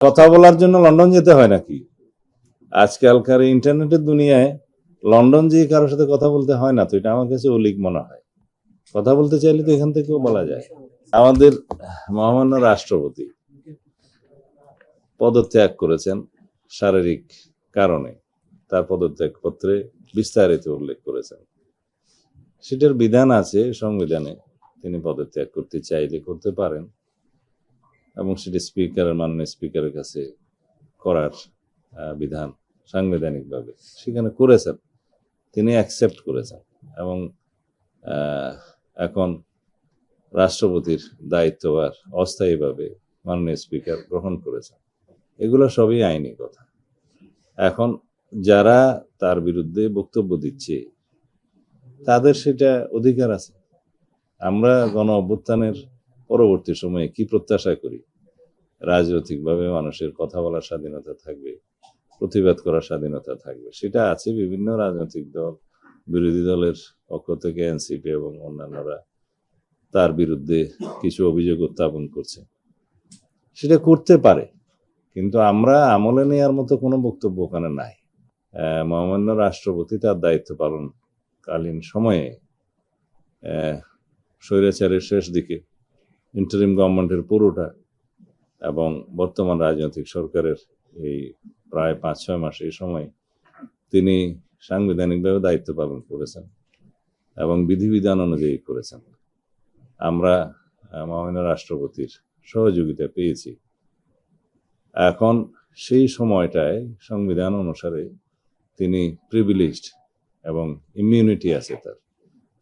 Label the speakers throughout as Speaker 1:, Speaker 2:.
Speaker 1: কথা বলার জন্য লন্ডন যেতে হয় নাকি? আজকালকার ইন্টারনেটের দুনিয়ায় লন্ডন যেয়ে কারোর সাথে কথা বলতে হয় না, তো এটা আমার কাছে অলিক মনে হয়। কথা বলতে চাইলে তো এখান থেকেও বলা যায়। আমাদের মহামান্য রাষ্ট্রপতি পদত্যাগ করেছেন শারীরিক কারণে, তার পদত্যাগ পত্রে বিস্তারিত উল্লেখ করেছেন। সেটার বিধান আছে সংবিধানে, তিনি পদত্যাগ করতে চাইলে করতে পারেন এবং সেটি মাননীয় স্পিকারের কাছে করার বিধান সাংবিধানিকভাবে সেখানে করেছেন, তিনি অ্যাকসেপ্ট করেছেন এবং এখন রাষ্ট্রপতির দায়িত্বভার অস্থায়ীভাবে মাননীয় স্পিকার গ্রহণ করেছেন। এগুলো সবই আইনি কথা। এখন যারা তার বিরুদ্ধে বক্তব্য দিচ্ছে তাদের সেটা অধিকার আছে। আমরা গণ অভ্যুত্থানের পরবর্তী সময়ে কি প্রত্যাশা করি? রাজনৈতিকভাবে মানুষের কথা বলার স্বাধীনতা থাকবে, প্রতিবাদ করার স্বাধীনতা থাকবে, সেটা আছে। বিভিন্ন রাজনৈতিক দল, বিরোধী দলের পক্ষ থেকে এনসিপি এবং অন্যান্যরা তার বিরুদ্ধে কিছু অভিযোগ উত্থাপন করছে, সেটা করতে পারে, কিন্তু আমরা আমলে নেওয়ার মতো কোনো বক্তব্য ওখানে নাই। মহামান্য রাষ্ট্রপতি তার দায়িত্ব পালনকালীন সময়ে স্বৈরাচারের শেষ দিকে ইন্টারিম গভর্নমেন্টের পুরোটা এবং বর্তমান রাজনৈতিক সরকারের এই প্রায় 5-6 মাস এই সময় তিনি সাংবিধানিকভাবে দায়িত্ব পালন করেছেন এবং বিধিবিধান অনুযায়ী করেছেন। আমরা মহামান্য রাষ্ট্রপতির সহযোগিতা পেয়েছি। এখন সেই সময়টায় সংবিধান অনুসারে তিনি প্রিভিলেজড এবং ইমিউনিটি আছে তার,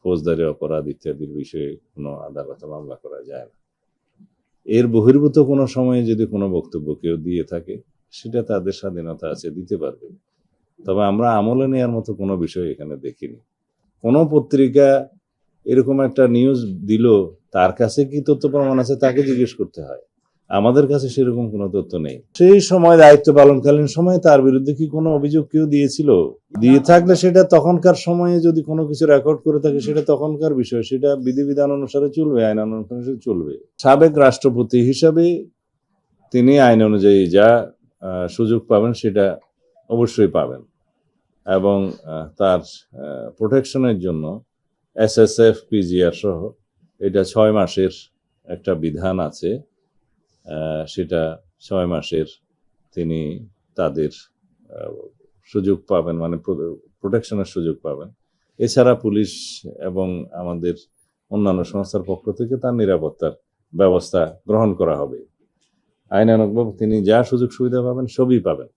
Speaker 1: ফৌজদারি অপরাধ ইত্যাদির বিষয়ে কোনো আদালতে মামলা করা যায় না। এর বহির্ভূত কোনো সময়ে যদি কোনো বক্তব্য কেউ দিয়ে থাকে সেটা তাদের স্বাধীনতা আছে, দিতে পারবে। তবে আমরা আমলে নেওয়ার মতো কোনো বিষয় এখানে দেখিনি। কোনো পত্রিকা এরকম একটা নিউজ দিল, তার কাছে কি তথ্য প্রমাণ আছে তাকে জিজ্ঞেস করতে হয়, আমাদের কাছে সেরকম কোনো তথ্য নেই। সেই সময় দায়িত্ব পালনকালীন সময়ে তার বিরুদ্ধে কি কোনো অভিযোগ কেউ দিয়েছিল? দিয়ে থাকলে সেটা তখনকার সময়ে যদি কোনো কিছু রেকর্ড করে থাকে সেটা তখনকার বিষয়, সেটা বিধিবিধান অনুসারে চলবে, আইন অনুসারে চলবে। সাবেক রাষ্ট্রপতি হিসাবে তিনি আইন অনুযায়ী যা সুযোগ পাবেন সেটা অবশ্যই পাবেন এবং তার প্রোটেকশনের জন্য SSF PGR সহ এটা 6 মাসের একটা বিধান আছে, সেটা 6 মাসের তিনি তাদের সুযোগ পাবেন, মানে প্রোটেকশনের সুযোগ পাবেন। এছাড়া পুলিশ এবং আমাদের অন্যান্য সংস্থার পক্ষ থেকে তার নিরাপত্তার ব্যবস্থা গ্রহণ করা হবে। আইনানুগভাবে তিনি যা সুযোগ সুবিধা পাবেন সবই পাবেন।